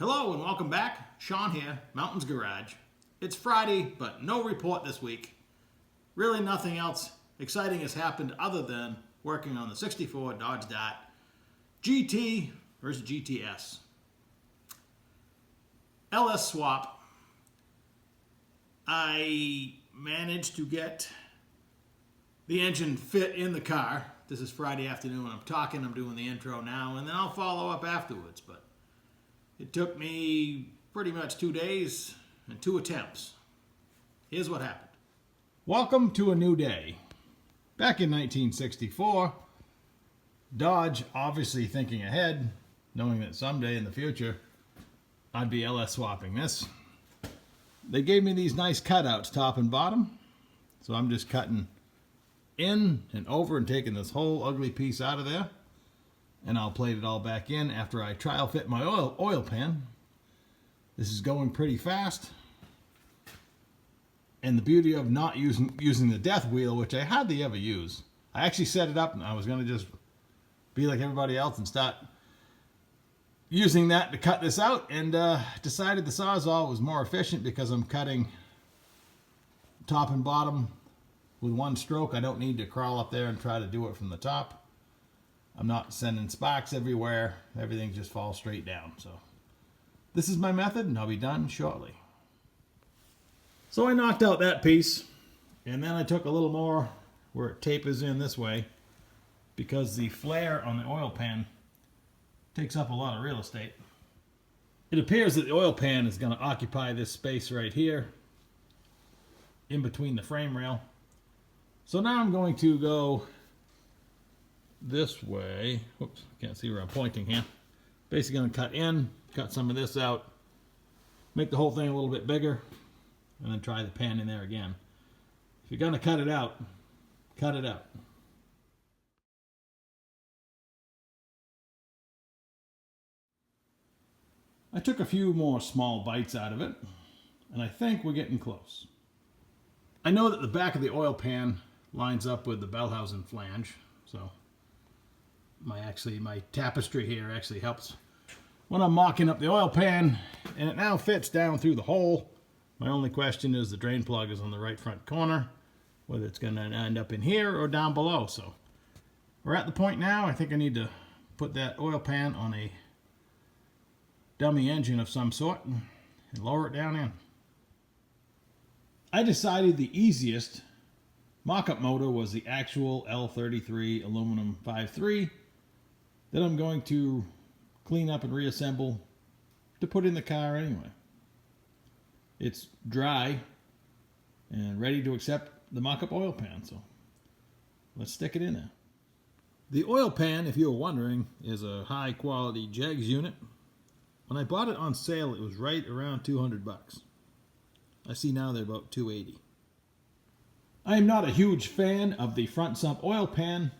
Hello and welcome back. Sean here, Mountains Garage. It's Friday, but no report this week. Really nothing else exciting has happened other than working on the 64 Dodge Dart GT versus GTS. LS swap. I managed to get the engine fit in the car. This is Friday afternoon when I'm doing the intro now, and then I'll follow up afterwards, but it took me pretty much 2 days and 2 attempts. Here's what happened. Welcome to a new day. Back in 1964, Dodge, obviously thinking ahead, knowing that someday in the future I'd be LS swapping this. They gave me these nice cutouts, top and bottom. So I'm just cutting in and over and taking this whole ugly piece out of there. And I'll plate it all back in after I trial fit my oil pan. This is going pretty fast. And the beauty of not using the death wheel, which I hardly ever use. I actually set it up and I was going to just be like everybody else and start using that to cut this out, and decided the Sawzall was more efficient because I'm cutting top and bottom with one stroke. I don't need to crawl up there and try to do it from the top. I'm not sending sparks everywhere. Everything just falls straight down. So this is my method, and I'll be done shortly. So I knocked out that piece, and then I took a little more where it tapers in this way, because the flare on the oil pan takes up a lot of real estate. It appears that the oil pan is going to occupy this space right here in between the frame rail. So now I'm going to go this way. Oops, can't see where I'm pointing here. Basically going to cut in, cut some of this out, make the whole thing a little bit bigger, and then try the pan in there again. If you're going to cut it out, cut it out. I took a few more small bites out of it, and I think we're getting close. I know that the back of the oil pan lines up with the Bellhausen flange, so my tapestry here actually helps when I'm mocking up the oil pan, and it now fits down through the hole. My only question is the drain plug is on the right front corner, whether it's going to end up in here or down below. So we're at the point now. I think I need to put that oil pan on a dummy engine of some sort and lower it down in. I decided the easiest mock-up motor was the actual L33 aluminum 5.3 that I'm going to clean up and reassemble to put in the car anyway. It's dry and ready to accept the mock-up oil pan, so let's stick it in there. The oil pan, if you were wondering, is a high quality Jegs unit. When I bought it on sale, it was right around 200 bucks. I see now they're about 280. I am not a huge fan of the front sump oil pan.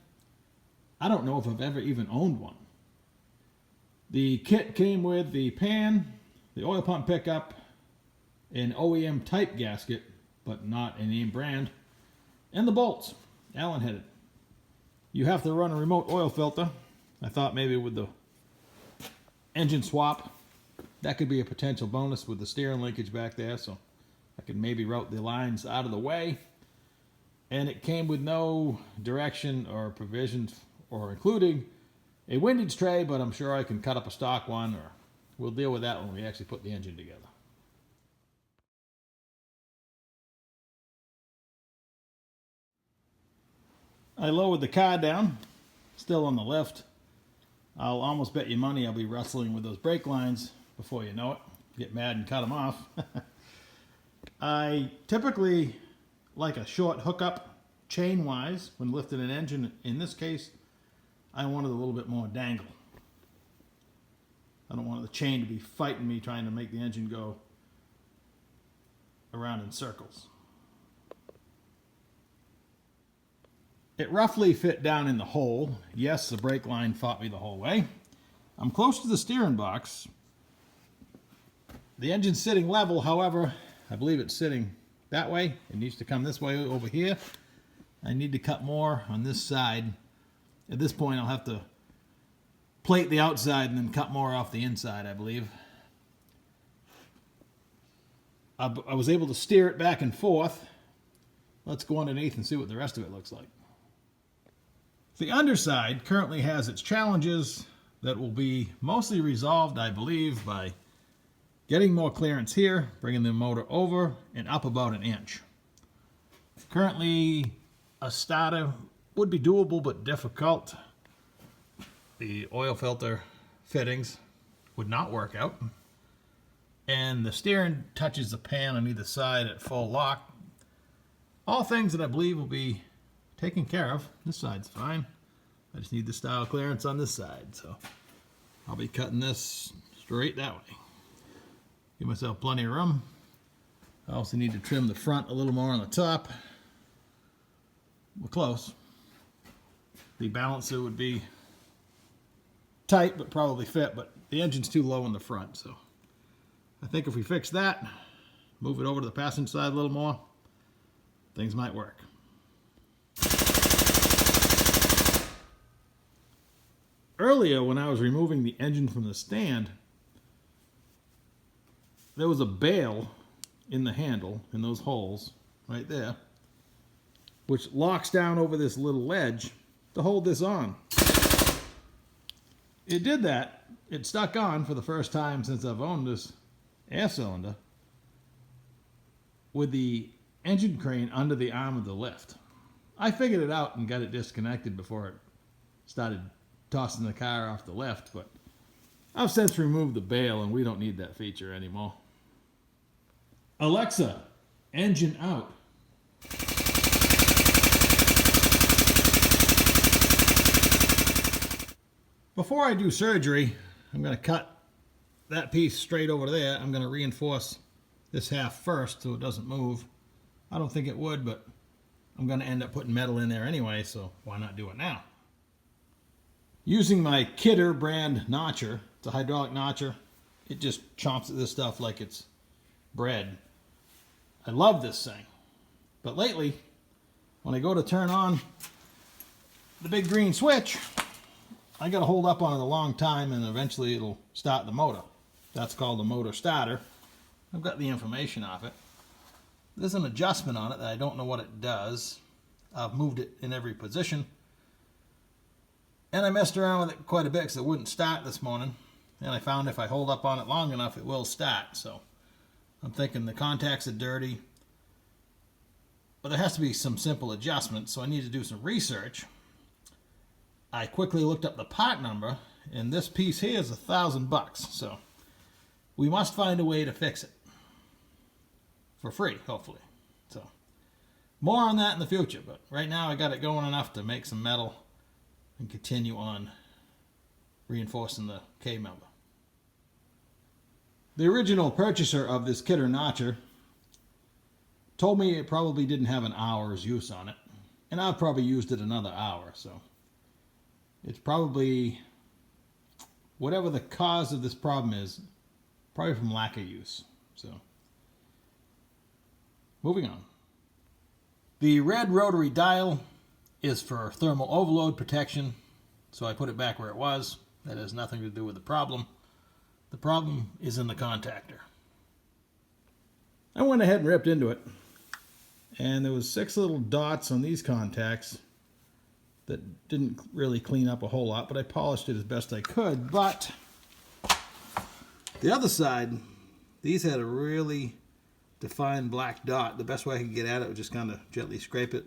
I don't know if I've ever even owned one. The kit came with the pan, the oil pump pickup, an OEM type gasket, but not a name brand, and the bolts, Allen headed. You have to run a remote oil filter. I thought maybe with the engine swap, that could be a potential bonus with the steering linkage back there, so I could maybe route the lines out of the way. And it came with no direction or provisions or including a windage tray, but I'm sure I can cut up a stock one, or we'll deal with that when we actually put the engine together. I lowered the car down, still on the lift. I'll almost bet you money I'll be wrestling with those brake lines before you know it. Get mad and cut them off. I typically like a short hookup chain-wise when lifting an engine. In this case, I wanted a little bit more dangle. I don't want the chain to be fighting me trying to make the engine go around in circles. It roughly fit down in the hole. Yes, the brake line fought me the whole way. I'm close to the steering box. The engine's sitting level, however, I believe it's sitting that way. It needs to come this way over here. I need to cut more on this side. At this point, I'll have to plate the outside and then cut more off the inside, I believe. I was able to steer it back and forth. Let's go underneath and see what the rest of it looks like. The underside currently has its challenges that will be mostly resolved, I believe, by getting more clearance here, bringing the motor over and up about an inch. Currently, a starter would be doable but difficult. The oil filter fittings would not work out. And the steering touches the pan on either side at full lock. All things that I believe will be taken care of. This side's fine. I just need the style clearance on this side. So I'll be cutting this straight that way. Give myself plenty of room. I also need to trim the front a little more on the top. We're close. The balancer would be tight but probably fit, but the engine's too low in the front, so I think if we fix that, move it over to the passenger side a little more, things might work. Earlier, when I was removing the engine from the stand, there was a bail in the handle, in those holes, right there, which locks down over this little ledge to hold this on. It did that. It stuck on for the first time since I've owned this air cylinder with the engine crane under the arm of the lift. I figured it out and got it disconnected before it started tossing the car off the lift, but I've since removed the bail and we don't need that feature anymore. Alexa, engine out. Before I do surgery, I'm going to cut that piece straight over there. I'm going to reinforce this half first so it doesn't move. I don't think it would, but I'm going to end up putting metal in there anyway, so why not do it now? Using my Kidder brand notcher, it's a hydraulic notcher, it just chomps at this stuff like it's bread. I love this thing, but lately, when I go to turn on the big green switch, I got to hold up on it a long time and eventually it'll start the motor. That's called a motor starter. I've got the information off it. There's an adjustment on it that I don't know what it does. I've moved it in every position. And I messed around with it quite a bit because it wouldn't start this morning. And I found if I hold up on it long enough, it will start. So I'm thinking the contacts are dirty. But there has to be some simple adjustments, so I need to do some research. I quickly looked up the part number, and this piece here is $1,000. So we must find a way to fix it. For free, hopefully. So more on that in the future, but right now I got it going enough to make some metal and continue on reinforcing the K-member. The original purchaser of this Kidder notcher told me it probably didn't have an hour's use on it, and I've probably used it another hour, so it's probably, whatever the cause of this problem is, probably from lack of use. So moving on. The red rotary dial is for thermal overload protection, so I put it back where it was. That has nothing to do with the problem. The problem is in the contactor. I went ahead and ripped into it, and there was 6 little dots on these contacts that didn't really clean up a whole lot, but I polished it as best I could. But the other side, these had a really defined black dot. The best way I could get at it was just kind of gently scrape it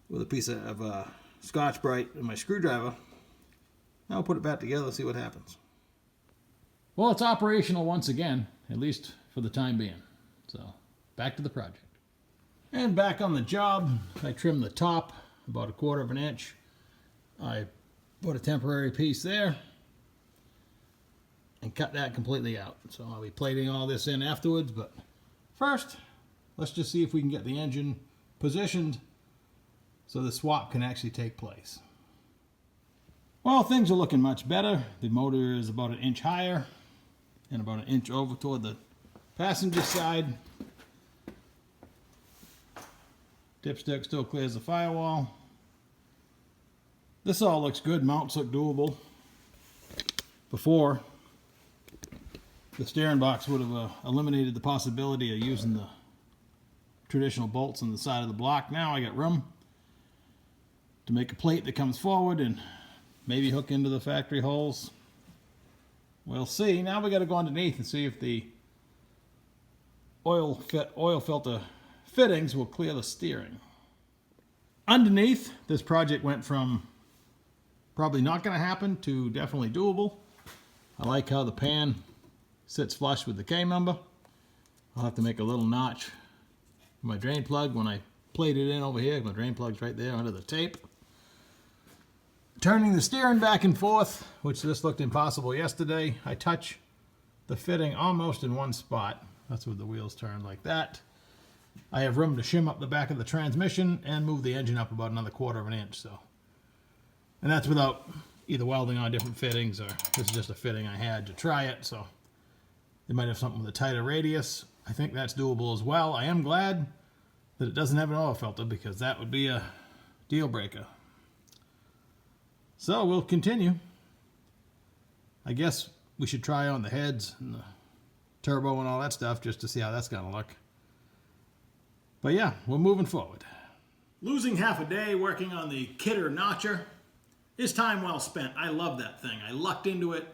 with a piece of Scotch-Brite and my screwdriver. Now I'll put it back together and see what happens. Well, it's operational once again, at least for the time being. So back to the project. And back on the job, I trimmed the top about 1/4 of an inch. I put a temporary piece there and cut that completely out. So I'll be plating all this in afterwards, but first, let's just see if we can get the engine positioned so the swap can actually take place. Well, things are looking much better. The motor is about 1 inch higher and about 1 inch over toward the passenger side. Dipstick still clears the firewall. This all looks good. Mounts look doable. Before, The steering box would have eliminated the possibility of using the traditional bolts on the side of the block. Now I got room to make a plate that comes forward and maybe hook into the factory holes. We'll see. Now we got to go underneath and see if the oil filter fittings will clear the steering. Underneath, this project went from probably not going to happen to definitely doable. I like how the pan sits flush with the K number. I'll have to make a little notch for my drain plug when I plate it in over here. My drain plug's right there under the tape. Turning the steering back and forth, which just looked impossible yesterday. I touch the fitting almost in one spot. That's where the wheels turn like that. I have room to shim up the back of the transmission and move the engine up about another 1/4 of an inch. And that's without either welding on different fittings, or this is just a fitting I had to try it. So they might have something with a tighter radius. I think that's doable as well. I am glad that it doesn't have an oil filter, because that would be a deal breaker. So we'll continue. I guess we should try on the heads and the turbo and all that stuff just to see how that's gonna look. But yeah, we're moving forward. Losing half a day working on the Kidder Notcher is time well spent. I love that thing. I lucked into it,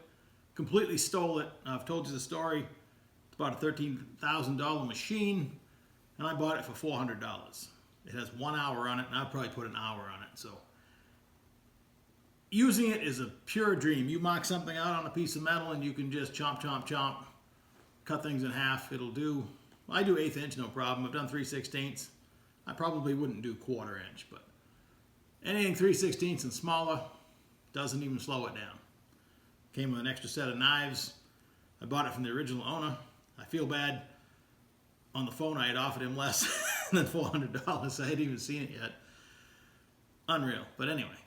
completely stole it. I've told you the story. It's about a $13,000 machine, and I bought it for $400. It has 1 hour on it, and I'll probably put an hour on it. So using it is a pure dream. You mark something out on a piece of metal, and you can just chomp, chomp, chomp, cut things in half. It'll do. I do 1/8 inch, no problem. I've done 3/16. I probably wouldn't do 1/4 inch, but anything 3/16 and smaller doesn't even slow it down. Came with an extra set of knives. I bought it from the original owner. I feel bad. On the phone, I had offered him less than $400. I hadn't even seen it yet. Unreal. But anyway,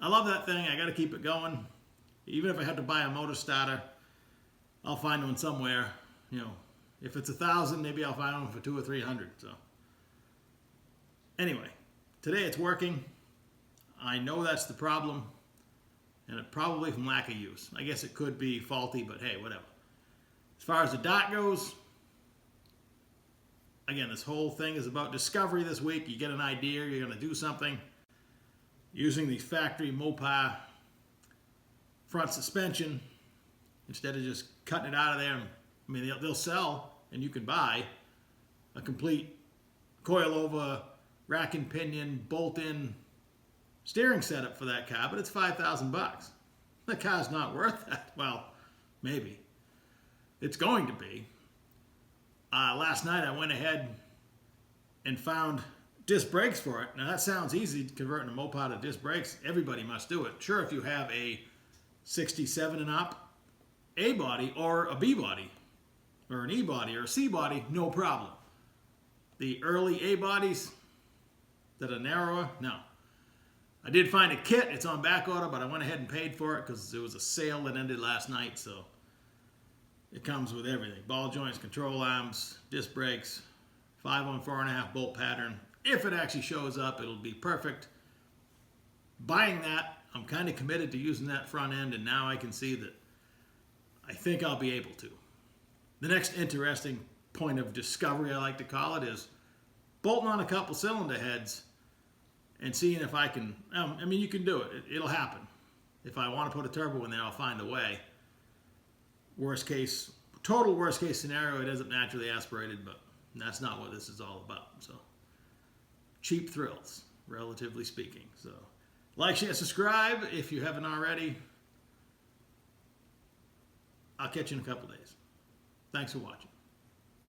I love that thing. I got to keep it going. Even if I have to buy a motor starter, I'll find one somewhere. You know, if it's $1,000, maybe I'll find one for $200 or $300. So anyway, today it's working. I know that's the problem, and it probably from lack of use. I guess it could be faulty, but hey, whatever. As far as the dot goes, again, this whole thing is about discovery this week. You get an idea, you're going to do something. Using the factory Mopar front suspension, instead of just cutting it out of there. I mean, they'll sell, and you can buy a complete coil-over, rack and pinion, bolt-in steering setup for that car, but it's $5,000. The car's not worth that. Well, maybe. It's going to be. Last night I went ahead and found disc brakes for it. Now that sounds easy, converting a Mopar to disc brakes. Everybody must do it. Sure, if you have a 67 and up A body or a B body or an E body or a C body, no problem. The early A bodies that are narrower, no. I did find a kit. It's on back order, but I went ahead and paid for it because it was a sale that ended last night. So it comes with everything. Ball joints, control arms, disc brakes, 5 4.5 bolt pattern. If it actually shows up, it'll be perfect. Buying that, I'm kind of committed to using that front end, and now I can see that I think I'll be able to. The next interesting point of discovery, I like to call it, is bolting on a couple cylinder heads and seeing if I can, I mean, you can do it. It'll happen. If I want to put a turbo in there, I'll find a way. Worst case, total worst case scenario, it ends up naturally aspirated, but that's not what this is all about. So cheap thrills, relatively speaking. So like, share, subscribe if you haven't already. I'll catch you in a couple days. Thanks for watching.